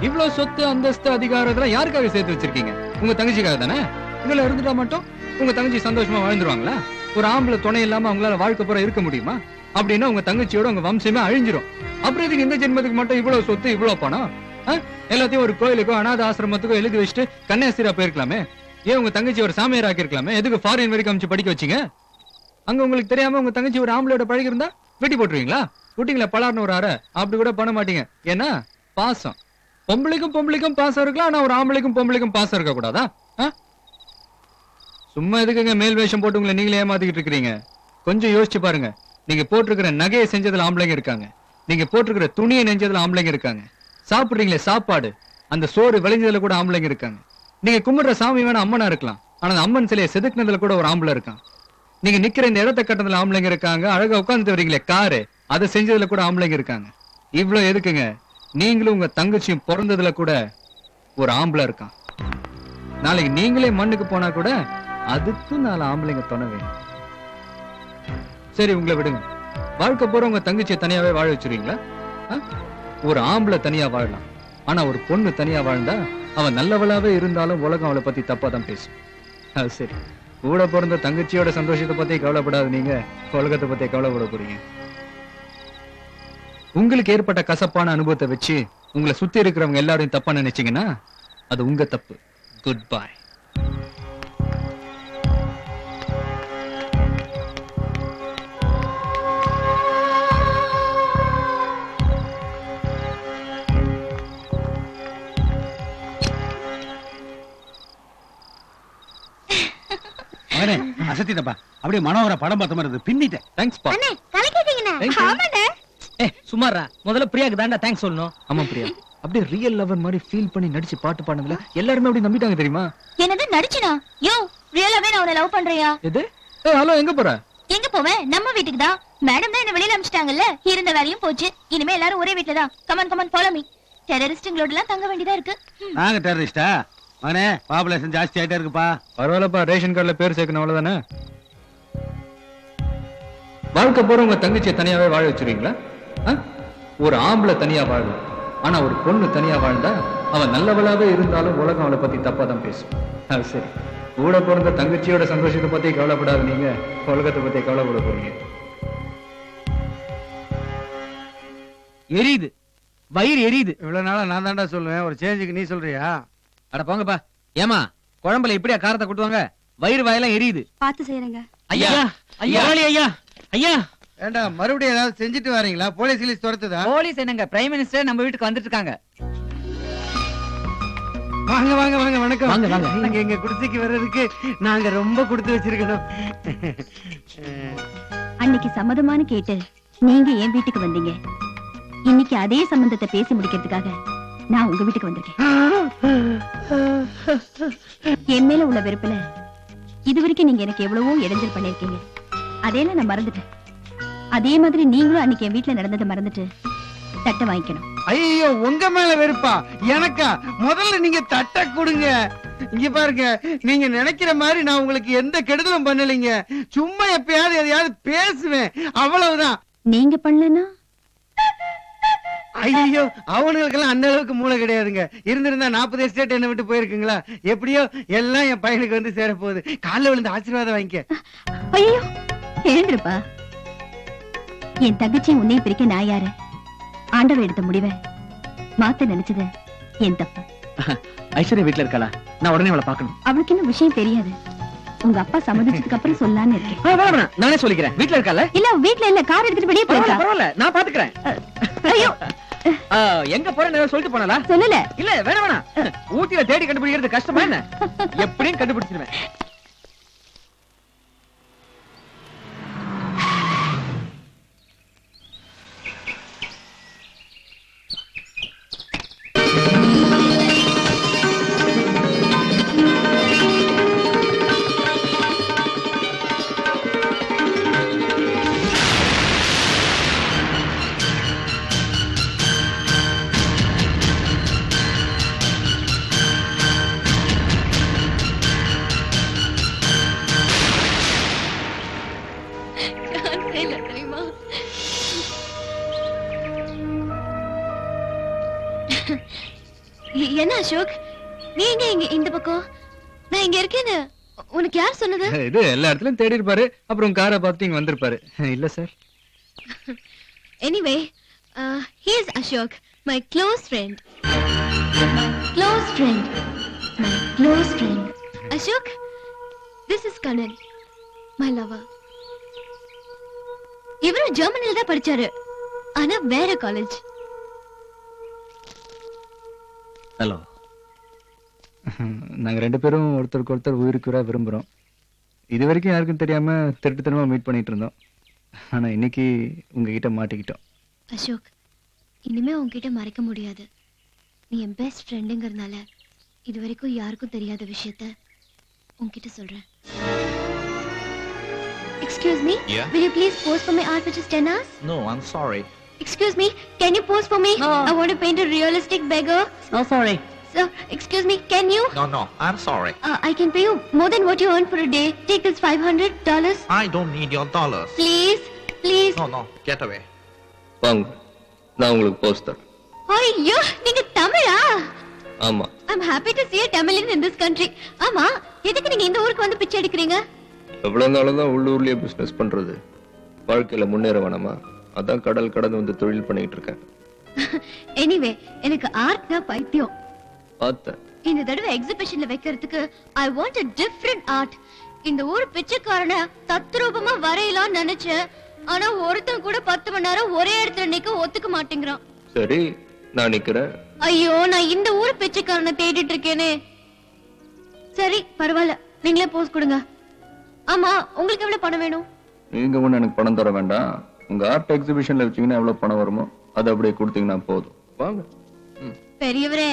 S5: இவ்வளவு சொத்து, அந்தஸ்து, அதிகாரம் இதெல்லாம் யாருக்காக சேர்த்து வச்சிருக்கீங்க? உங்க தங்கச்சிக்காக தானே? இதுல இருந்துட்டா மட்டும் உங்க தங்கச்சி சந்தோஷமா வாழ்ந்துருவாங்களா? ஒரு ஆம்பளை துணை இல்லாம அவங்களால வாழ்க்கை பூரா இருக்க முடியுமா? அப்படின்னா உங்க தங்கச்சியோட உங்க வம்சமே அழிஞ்சிரும். அப்புறம் இதுக்கு இந்த ஜென்மத்துக்கு மட்டும் இவ்வளவு சொத்து, இவ்வளவு பணம்? எல்லாத்தையும் ஒரு கோயிலுக்கோ அனாத ஆசிரமத்துக்கோ எழுதி வச்சுட்டு கன்னியாஸ்திரா போயிருக்கலாமே. ஏன் உங்க தங்கச்சி ஒரு சாமியார் ஆக்கிருக்கலாமே? எதுக்கு ஃபாரின் வரைக்கும் அமிச்சு படிக்க வச்சீங்க? அங்க உங்களுக்கு தெரியாம உங்க தங்கச்சி ஒரு ஆம்பளையோட பழகி இருந்தா வெட்டி போட்டுருவீங்களா? விட்டீங்களா பலார்னு ஒரு அறை? அப்படி கூட பண்ண மாட்டீங்க. ஏன்னா பாசம். பொம்பளைக்கும் பாசம் இருக்கலாம். ஆனா ஒரு ஆம்பளைக்கும் பொம்பளைக்கும் பாசம் இருக்க கூடாதா? சும்மா எதுக்குங்க மேல் வேஷம் போட்டு உங்களை நீங்களே ஏமாத்திக்கிட்டு இருக்கிறீங்க? கொஞ்சம் யோசிச்சு பாருங்க. நீங்க போட்டிருக்கிற நகையை செஞ்சதுல ஆம்பளைங்க இருக்காங்க. நீங்க போட்டிருக்கிற துணியை நெஞ்சதுல ஆம்பளைங்க இருக்காங்க. சாப்பிடுறீங்களே சாப்பாடு, அந்த சோறு விளைஞ்சதுல கூட ஆம்பளைங்க இருக்காங்க. நீங்க கும்பிடுற சாமி வேணா அம்மனா இருக்கலாம். ஆனா அம்மன் சிலையை செதுக்குனதுல கூட ஒரு ஆம்பளை இருக்கான். நீங்க நிக்கிற இந்த இடத்த கட்டத்துல ஆம்பளைங்க இருக்காங்க. அழகா உட்கார்ந்துட்டு வரீங்களே காரு, அதை செஞ்சதுல கூட ஆம்பளைங்க இருக்காங்க. இவ்வளவு எதுக்குங்க? நீங்களும் உங்க தங்கச்சியும் பிறந்ததுல கூட ஒரு ஆம்பளை இருக்கான். நாளைக்கு நீங்களே மண்ணுக்கு போனா கூட அதுக்கு 4 ஆம்பளைங்க துணை வேணும். சரி, உங்களை விடுங்க. வாழ்க்கை போற உங்க தங்கச்சியை தனியாவே வாழ வச்சிருவீங்களா? ஒரு ஆம்பளை தனியா வாழலாம். ஆனா ஒரு பொண்ணு தனியா வாழ்ந்தா அவன் நல்லவளாவே இருந்தாலும் உலகம் அவளை பத்தி தப்பா தான் பேசும். அது சரி, கூட பிறந்த தங்கச்சியோட சந்தோஷத்தை பத்தி கவலைப்படாத நீங்க உலகத்தை பத்தி கவலைப்பட போறீங்க. உங்களுக்கு ஏற்பட்ட கசப்பான அனுபவத்தை வச்சு உங்களை சுத்தி இருக்கிறவங்க எல்லாரையும் தப்பா நினைச்சீங்கன்னா அது உங்க தப்பு. Good bye.
S2: மகனே அசத்திட்டப்பா அப்படியே மனோகர படம் பார்த்த மாதிரி இருந்தது பின்னிட்டேன்.
S5: தேங்க்ஸ் பா.
S6: அண்ணே கலக்கிட்டீங்கண்ணே
S5: Thank you.
S6: ஆமாண்ணே
S3: சுமாரா முதல்ல பிரியாக்கு தாண்டா தேங்க்ஸ் சொல்லணும்.
S5: ஆமா பிரியா, அப்படியே ரியல் லவர் மாதிரி ஃபீல் பண்ணி நடிச்சு பாட்டு பாடுனதுல எல்லாருமே அப்படி நம்பிட்டாங்க தெரியுமா?
S4: என்னது நடிச்சனா? யோ ரியலாவே நான் உன்னை லவ் பண்றியா?
S5: எது? ஏய் ஹலோ, எங்க போற?
S4: எங்க போவேன்? நம்ம வீட்டுக்கு தான். மேடம் தான் என்ன வெளியில அனுப்பிச்சிட்டாங்கல்ல, இருந்த வேலையும் போச்சு. இனிமே எல்லாரும் ஒரே வீட்ல தான். Come on follow me. டெரரிஸ்ட்ங்களோட எல்லாம் தங்க வேண்டியதா இருக்கு.
S2: நாங்க டெரரிஸ்டா? மகனே பாப்புலேஷன் ஜாஸ்தி ஆயிட்டே இருக்குப்பா.
S5: பரவாயில்லப்பா, ரேஷன் கார்டுல பேர் சேர்க்கணும் அவ்வளவுதானே. வாழ்க்கை போற உங்க தங்கச்சியை தனியாவே வாழ வச்சிருக்கீங்களா? ஒரு ஆம்பளை தனியா வாழும், ஆனா ஒரு பொண்ணு தனியா வாழ்ந்தா அவன் நல்லவளாவே இருந்தாலும் உலகம் அவளை பத்தி தப்பா தான் பேசும். அது சரி, கூட பிறந்த தங்கச்சியோட சந்தோஷத்தை பத்தி கவலைப்படாத நீங்க உலகத்தை பத்தி கவலைப்பட போறீங்க.
S3: எரியுது, வயிறு எரியுது.
S1: இவ்வளவு நாளா நான் தான்டா சொல்லுவேன், ஒரு சேஞ்சுக்கு நீ சொல்றியா?
S3: அட போங்கப்பா. ஏமா குழம்புல இப்படியா காரத்தை கூட்டுவாங்க? வயிறு வாயெல்லாம் எரியுது.
S7: பார்த்து செய்யறேங்க.
S3: ஐயா ஐயா ஐயா ஐயா.
S1: ஏண்டா மறுபடியும் ஏதாவது செஞ்சுட்டு வரீங்களா? போலீஸ் கிலீஸ் துரத்துதா?
S3: போலீஸ் என்னங்க, பிரைம் மினிஸ்டர் நம்ம வீட்டுக்கு வந்துட்டு இருக்காங்க.
S1: வாங்க வாங்க வாங்க, வணக்கம்.
S3: வாங்க, வாங்க.
S1: நீங்க எங்க குடிசைக்கு வர்றதுக்கு நாங்க ரொம்ப கொடுத்து வச்சிருக்கணும்.
S4: அன்னைக்கு சம்மதமானு கேட்டு நீங்க என் வீட்டுக்கு வந்தீங்க. இன்னைக்கு அதே சம்பந்தத்தை பேசி முடிக்கிறதுக்காக நான் உங்க வீட்டுக்கு வந்திருக்கேன். என் மேல உள்ள வெறுப்புல இதுவரைக்கும் நீங்க எனக்கு எவ்வளவோ இடைஞ்சல் பண்ணிருக்கீங்க. அதையெல்லாம் நான் மறந்துட்டேன். அதே மாதிரி நீங்களும் அன்னைக்கு என் வீட்டுல நடந்ததை மறந்துட்டு தட்டை வாங்கிக்கணும்.
S1: ஐயோ, உங்க மேல வெறுப்பா? எனக்கா? முதல்ல நீங்க தட்ட கொடுங்க. இங்க பாருங்க, நீங்க நினைக்கிற மாதிரி நான் உங்களுக்கு எந்த கெடுதலும் பண்ணலைங்க. சும்மா எப்பயாவது எதையாவது பேசுவேன், அவ்வளவுதான்.
S4: நீங்க பண்ணலன்னா
S1: ஐயோ, அவனுங்களுக்கெல்லாம் அந்த அளவுக்கு மூளை கிடையாதுங்க. இருந்திருந்தா 40 எஸ்டேட் என்ன விட்டு போயிருக்குங்களா? எப்படியோ எல்லாம் என் பையனுக்கு வந்து சேர போகுது. காலைல விழுந்து ஆசீர்வாதம் வாங்கிக்க.
S4: ஐயோ எழுந்திருப்பா. என் தங்கச்சி உன்னை பிரிக்க நான் யாரு? ஆண்டவர் எடுத்த முடிவை மாத்த நினைச்சது என் தப்பு.
S3: ஐஸ்வர்யா வீட்டுல இருக்காளா? நான் உடனே அவளை பார்க்கணும்.
S4: அவளுக்கு இன்னும் விஷயம் தெரியாது. உங்க அப்பா சம்மதிச்சதுக்கு அப்புறம் சொல்லலான்னு இருக்கேன்.
S3: நானே சொல்லிக்கிறேன். வீட்டுல இருக்கால?
S4: இல்ல வீட்ல இல்ல, கார் எடுத்துட்டு வெளியே போயிருக்கா.
S3: பரவாயில்ல, நான் பாத்துக்கிறேன்.
S4: ஐயோ
S3: எங்க போறேன்னு சொல்லிட்டு போனாலா?
S4: சொல்லல.
S3: இல்ல வேணாம். ஊட்டியில தேடி கண்டுபிடிக்கிறது கஷ்டமா என்ன? எப்படியும் கண்டுபிடிச்சிருவேன்.
S6: என்ன அசோக், நீ எங்க இங்க இந்த பக்கம்? நான் இங்க இருக்கேன்னு உனக்கு யார் சொன்னது?
S5: இது எல்லா இடத்துலயும் தேடி இருப்பாரு, அப்புறம் காரை பார்த்துட்டு இங்க வந்திருப்பாரு. இல்ல sir.
S6: Anyway, he is Ashok, my close friend. Ashok, this is Kanan, my lover. இவரு ஜெர்மனில தான் படிச்சாரு, ஆனா வேற காலேஜ்.
S3: ஹலோ.
S5: நாங்க 2 பேரும் ஒருத்தருக்கு ஒருத்தர் உயிருக்குறா விரும்புறோம். இது வரைக்கும் யாருக்கும் தெரியாம திருட்டுத்தனமா மீட் பண்ணிட்டு இருந்தோம். ஆனா இன்னைக்கு உங்ககிட்ட மாட்டிக்கிட்டோம்.
S6: அசோக், இனிமே உன்கிட்ட மறைக்க முடியாது. நீ என் பெஸ்ட் ஃப்ரெண்டுங்கிறதுனால இது வரைக்கும் யாருக்கும் தெரியாத விஷயத்த உன்கிட்ட சொல்றேன். Excuse me?
S9: Yeah?
S6: Will you please pose for my art which is 10 hours?
S9: No, I'm sorry.
S6: Excuse me, can you pose for me?
S4: No.
S6: I want to paint a realistic beggar.
S4: No sorry.
S6: So, excuse me, can you?
S9: No, I'm sorry.
S6: I can pay you more than what you earn for a day. Take this $500.
S9: I don't need your dollars.
S6: Please.
S9: No, get away.
S5: வாங்க, நான் உங்களுக்கு poster.
S6: ஐயோ, நீங்க தமிழா?
S5: ஆமா.
S6: I'm happy to see a Tamilian in this country. ஆமா, எதுக்கு நீங்க இந்த ஊருக்கு வந்து பிச்சை எடுக்கிறீங்க?
S5: எவ்வளவு நாளும் தான் உள்ளூர்லயே பிசினஸ் பண்றது. வாழ்க்கையில முன்னேற வேணாமா? அதான் கடல் கடந்து வந்து தொழில் பண்ணிட்டு இருக்கேன்.
S6: Anyway, எனக்கு ஆர்ட்னா பைத்தியம்.
S5: பார்த்தேன்.
S6: இந்த தடவை எக்ஸிபிஷன்ல வைக்கிறதுக்கு I want a different art. இந்த ஊர் பிச்சைக்காரனை தத்ரூபமா வரையலாம்னு நினைச்சேன். ஆனா ஒருத்தன் கூட 10 மணி நேரம் ஒரே இடத்துல நிக்க ஒத்துக்க மாட்டேங்கிறான்.
S5: சரி, நான் நிக்கிறேன்.
S6: ஐயோ, நான் இந்த ஊர் பிச்சைக்காரனை தேடிட்டு இருக்கேனே. சரி பரவாயில்ல, நீங்களே போஸ் கொடுங்க. ஆமா, உங்களுக்கு எவ்வளவு பணம் வேணும்?
S5: நீங்க ஒண்ணு எனக்கு பணம் தர வேண்டாம். உங்க ஆர்ட் எக்ஸிபிஷன்ல வச்சீங்கன்னா எவ்வளவு பணம் வருமோ அதை அப்படியே கொடுத்தீங்கன்னா போதும். வாங்க.
S6: பெரியவரே,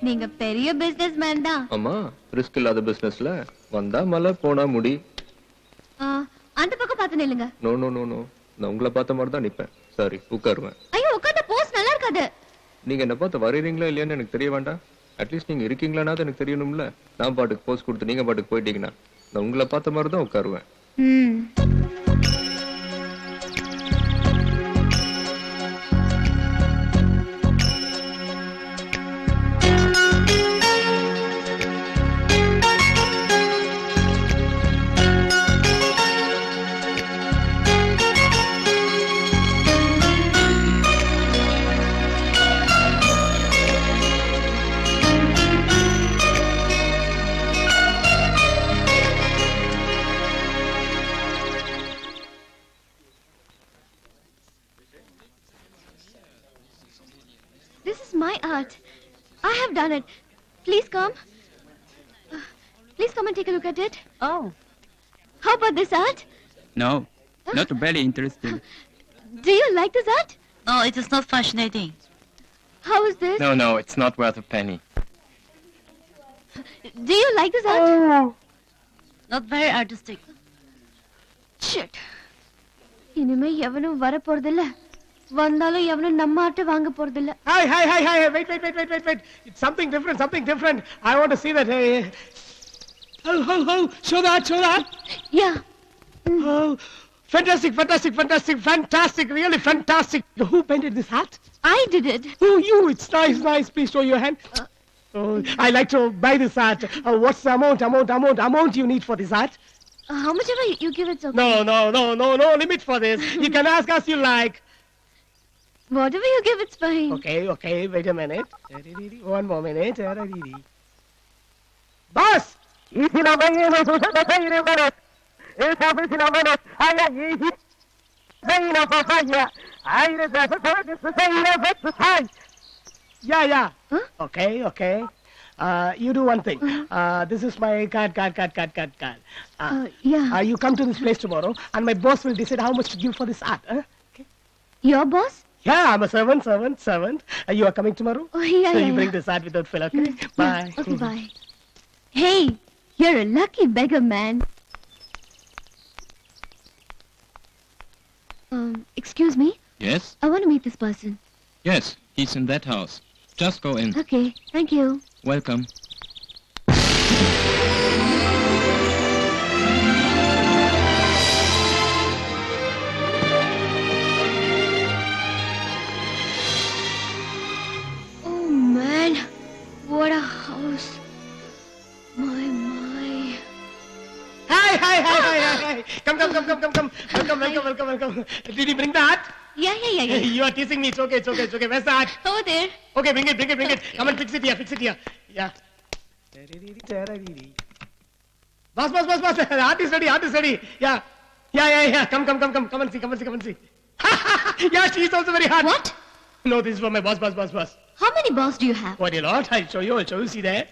S6: நீங்க பெரிய பிசினஸ் மேன் தான்.
S5: ஆமா, ரிஸ்க் இல்லாத பிசினஸ்ல வந்தா மலை போனா முடி.
S6: அந்த பக்கம் பார்த்து நில்லுங்க.
S5: நோ நோ நோ நோ, நான் உங்களை பார்த்த மாதிரி தான் நிப்பேன். சாரி, உட்காருவேன்.
S6: ஐயோ, உட்கார்ந்த போஸ் நல்லா இருக்காது.
S5: நீங்க என்ன பார்த்து வரையறீங்களா இல்லையான்னு எனக்கு தெரிய வேண்டாம். அட்லீஸ்ட் நீங்க இருக்கீங்களானாவது எனக்கு தெரியணும்ல. நான் பாட்டுக்கு போஸ் கொடுத்து நீங்க பாட்டுக்கு போயிட்டீங்கன்னா நான் உங்களை பார்த்த மாதிரி தான் உட்காருவேன்.
S6: This is my art. I have done it. Please come. Please come and take a look at it.
S7: Oh.
S6: How about this art?
S11: No, not very interesting.
S6: Do you like this art?
S7: No, it is not fascinating.
S6: How is this?
S11: No, it's not worth a penny.
S6: Do you like this art?
S7: Not very artistic.
S6: Shit. இனிமே எவனும் வர போறதில்ல. வந்தாலும் எவனும் நம்ம ஆட்ட வாங்க போறதில்ல.
S1: Hi, wait. It's something different. I want to see that. Oh, show that.
S6: Yeah.
S1: Oh, fantastic, really fantastic. Who painted this hat?
S6: I did it.
S1: Oh, you, it's nice. Please show your hand. Oh, I like to buy this hat. What's the amount you need for this hat?
S6: How much ever you give it's okay.
S1: No limit for this. You can ask us you like.
S6: Whatever you give, it's fine.
S1: Okay, wait a minute. One more minute. Boss! Yeah.
S6: Huh?
S1: Okay. You do one thing. This is my card.
S6: Yeah.
S1: You come to this place tomorrow, and my boss will decide how much to give for this art. Okay?
S6: Your boss?
S1: Yeah, I'm a servant. You are coming tomorrow?
S6: Oh, yeah,
S1: So
S6: yeah.
S1: you bring this art without fill, okay? Bye.
S6: Yeah. Okay, bye. Hey, you're a lucky beggar, man. Excuse me?
S11: Yes?
S6: I want to meet this person.
S11: Yes, he's in that house. Just go in.
S6: Okay, thank you.
S11: Welcome.
S6: Oh, man. What a house. My.
S1: Hi. Come. Welcome. Did you bring the art?
S6: Yeah.
S1: You are teasing me. It's okay. Where's the art?
S6: Over there.
S1: Okay, bring it. Come and fix it here. Yeah. Boss. The art is ready. Yeah. Come and see. Yeah, she is also very hot.
S6: What?
S1: No, this is for my boss.
S6: How many balls do you have?
S1: What a lot. I'll show you. See there.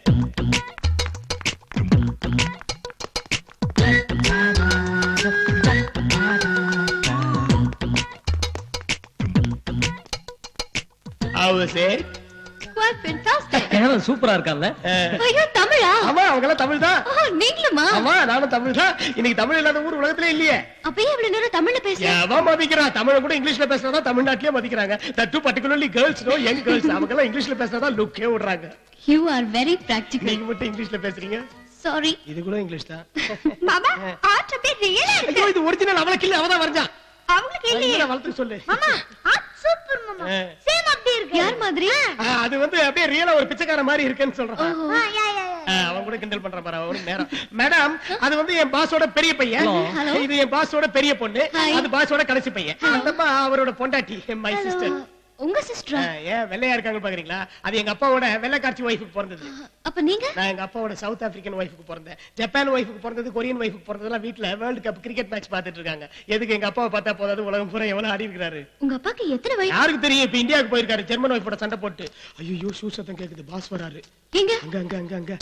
S1: How is it?
S6: Quite fantastic.
S3: சூப்பரா இருக்கான்ல?
S6: ஐயோ, தமிழா?
S1: ஆமா, அவங்கெல்லாம் தமிழ் தான்.
S6: நீங்களுமா?
S1: ஆமா, நானும் தமிழ் தான். இன்னைக்கு தமிழ் இல்லாத ஊர் உலகத்திலே இல்லையே.
S6: அப்பயே இவ்வளவு நேரம் தமிழ்ல பேசுறேன்.
S1: எவன் மதிக்கிறா? தமிழ கூட இங்கிலீஷ்ல பேசுறதா தமிழ்நாட்டிலே மதிக்கிறாங்க. That too particularly girls, no, young girls. அவங்கெல்லாம் இங்கிலீஷ்ல பேசுறதா லுக்கே விடுறாங்க.
S6: You are very practical.
S1: நீங்க மட்டும் இங்கிலீஷ்ல பேசுறீங்க.
S6: Sorry.
S1: இது கூட இங்கிலீஷ் தான்.
S7: மாமா, ஆர்ட் அப்படியே ரியலா இருக்கு.
S1: ஐயோ, இது ஒரிஜினல். அவளுக்கு இல்ல, அவதான் வரைஞ்சா.
S7: அவங்களுக்கு இல்லையே.
S1: வளர்த்து சொல்லு.
S7: மாமா, ஆர்ட் சூப்பர் மாமா. சேம் அப்படியே இருக்கு.
S6: யார் மாதிரி?
S1: அது வந்து அப்படியே ரியலா ஒரு பிச்சைக்கார மாதிரி இருக்குன்னு சொல்றான்.
S7: யா.
S1: அவன் கூட கிண்டல் பண்றான் பாரு. அவனுக்கு நேரம். மேடம், அது வந்து என் பாஸோட பெரிய பையன். இது என் பாஸோட பெரிய பொண்ணு. அது பாஸோட கடைசி பையன். அந்தம்மா அவரோட பொண்டாட்டி, மை சிஸ்டர்.
S6: உங்க சிஸ்டரா?
S1: ஏன் வெள்ளையா இருக்காங்க பாக்குறீங்களா? அது எங்க அப்பாவோட வெள்ளைக்காட்சி ஒய்ஃபுக்கு பிறந்தது.
S6: அப்ப நீங்க?
S1: நான் எங்க அப்பாவோட சவுத் ஆப்பிரிக்கன் ஒய்ஃபுக்கு பிறந்தேன். ஜப்பான் ஒய்ஃபுக்கு பிறந்தது, கொரியன் ஒய்ஃபுக்கு பிறந்ததுலாம் வீட்ல வேர்ல்ட் கப் கிரிக்கெட் மேட்ச் பாத்துட்டு இருக்காங்க. எதுக்கு எங்க அப்பாவை பார்த்தா போதாது, உலகம் பூரா எவனும் ஆடி இருக்காரு.
S6: உங்க அப்பாக்கு எத்தனை வயசு?
S1: யாருக்கு தெரியும்? இப்ப இந்தியாவுக்கு போயிருக்காரு, ஜெர்மன் ஒய்ஃபோட சண்டை போட்டு. ஐயோ, ஷூ சத்தம் கேக்குது. பாஸ் வராரு.
S6: எங்க?
S1: அங்க.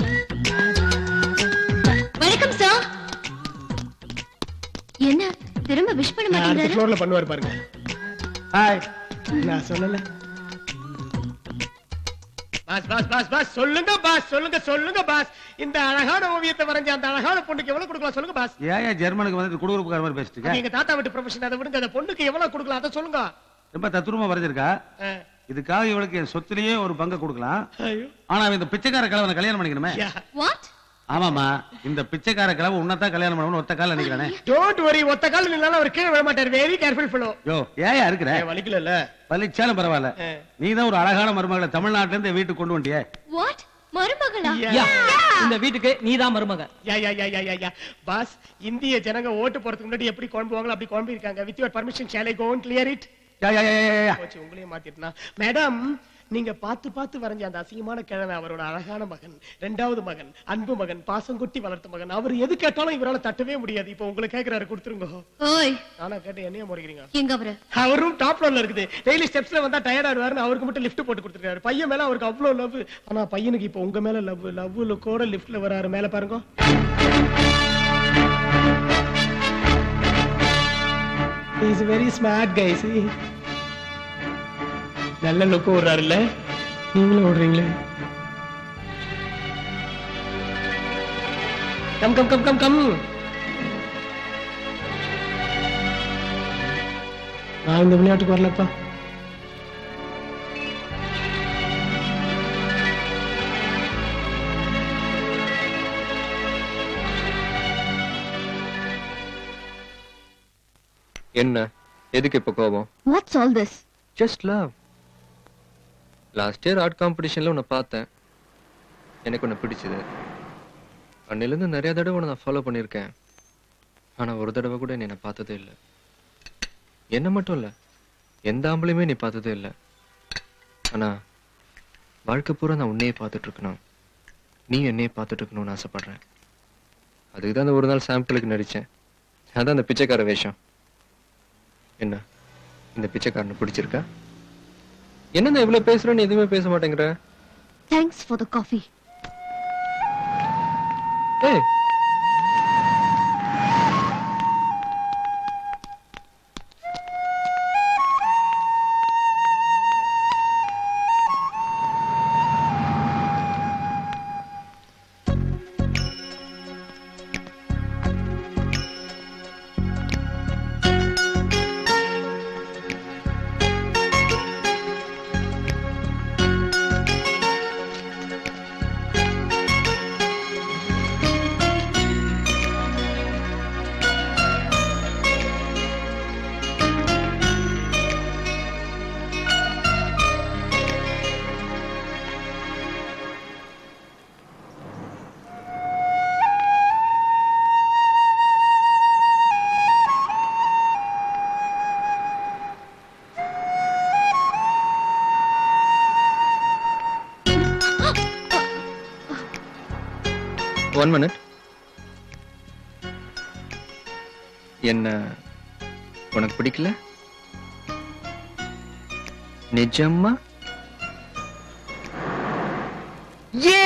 S6: வணக்கம் சார். திரும்ப விஷ் பண்ண மாட்டேங்கிறாரு.
S12: ஃப்ளோர்ல பண்ணுவார் பாருங்க. ஹாய். நான் சொல்லல. பாஸ் பாஸ் பாஸ் பாஸ் சொல்லுங்க பாஸ், சொல்லுங்க சொல்லுங்க பாஸ். இந்த அழகான ஓவியத்தை வரைஞ்ச அந்த அழகான பொண்ணுக்கு எவ்வளவு கொடுக்கலாம் சொல்லுங்க பாஸ்.
S2: ஏன் ஜெர்மனுக்கு வந்து குடுகுடுப்புக்கார மாதிரி பேசிட்டு இருக்க?
S12: எங்க தாத்தா வீட்டு ப்ரொஃபஷன், அதை விடுங்க. அந்த பொண்ணுக்கு எவ்வளவு கொடுக்கலாம் அதை சொல்லுங்க.
S2: ரொம்ப தத்துரூபமா வரைஞ்சிருக்கா. இதுக்காக இவளுக்கு என் சொத்துலயே ஒரு பங்கு கொடுக்கலாம். ஆனா இந்த பிச்சைக்கார கிழவனை கல்யாணம் பண்ணிக்கணுமே.
S6: வாட்?
S2: ஆமாமா, இந்த பிச்சைக்கார கிழவன் உன்னதான் கல்யாணம் பண்ணணும் ஒத்த கால நினைக்கிறானே.
S12: டோன்ட் வரி, ஒத்த கால நின்னால அவர் கீழே விழ மாட்டார். Very careful fellow.
S2: யோ ஏயா இருக்கிற?
S12: வலிக்கல.
S2: வலிச்சாலும் பரவாயில்ல. நீதான் ஒரு அழகான மருமகளை தமிழ்நாட்டுல இருந்து வீட்டுக்கு கொண்டு வந்தியே.
S6: வாட்? மருமகளா?
S3: இந்த வீட்டுக்கு நீதான் மருமக.
S12: யா யா யா யா யா பாஸ், இந்திய ஜனங்க ஓட்டு போறதுக்கு முன்னாடி எப்படி குழம்புவாங்களோ அப்படி குழம்பி இருக்காங்க. With your permission shall I go and clear it?
S2: யா யா யா.
S12: உங்களையே மாத்திட்டனா மேடம். நீங்க பார்த்து பார்த்து வரைஞ்ச அந்த அசிங்கமான கிழமை அவரோட அழகான மகன், இரண்டாவது மகன், அன்பு மகன், பாசம் கொட்டி வளர்த்த மகன். அவர் எது கேட்டாலும் இவரால தட்டவே முடியாது. இப்போ உங்களை கேக்குறாரு, கொடுத்துருங்க.
S6: ஓய்,
S12: நானா கேட்டு என்னைய முறைக்கிறீங்க?
S6: எங்க அவரு?
S12: அவரும் டாப் ஃப்ளோர்ல இருக்குது. டெய்லி ஸ்டெப்ஸ்ல வந்தா டயர்ட் ஆடுவாருன்னு அவருக்கு மட்டும் லிஃப்ட் போட்டு கொடுத்துருக்காரு. பையன் மேல அவருக்கு அவ்வளவு லவ். ஆனா பையனுக்கு இப்போ உங்க மேல லவ். லவ்ல கூட லிஃப்ட்ல வராரு. மேல பாருங்க. He is a very smart guy. See? நல்ல லுக் ஓடுறாருல்ல. நீங்களும் ஓடுறீங்களே. Come come come come come. நான் இந்த விளையாட்டுக்கு வரலப்பா.
S5: என்ன எதுக்கு இப்ப கோபம்?
S4: What's all this?
S5: Just love. Last year art காம்படிஷன்ல உன்னை பார்த்தேன், எனக்கு உன்னை பிடிச்சது. அன்னிலிருந்து நிறைய தடவை உன்னை நான் ஃபாலோ பண்ணியிருக்கேன். ஆனா ஒரு தடவை கூட நீ என்னை பார்த்ததே இல்லை. என்ன மட்டும் இல்லை, எந்த ஆம்பளையுமே நீ பார்த்ததே இல்லை. ஆனா வாழ்க்கை பூரா நான் உன்னையே பார்த்துட்டு இருக்கணும், நீ என்னையே பார்த்துட்டு இருக்கணும்னு ஆசைப்படுறேன். அதுக்கு தான் அந்த ஒரு நாள் சாம்பிளுக்கு நடிச்சேன். அதான் அந்த பிச்சைக்கார வேஷம். என்ன இந்த பிச்சைக்காரனை பிடிச்சிருக்கா? என்ன இவ்வளவு பேசுறேன்னு எதுவுமே பேச மாட்டேங்கிற?
S4: Thanks for the coffee.
S5: ஏய், one minute. என்ன உனக்கு பிடிக்கல? நிஜமா? ஏ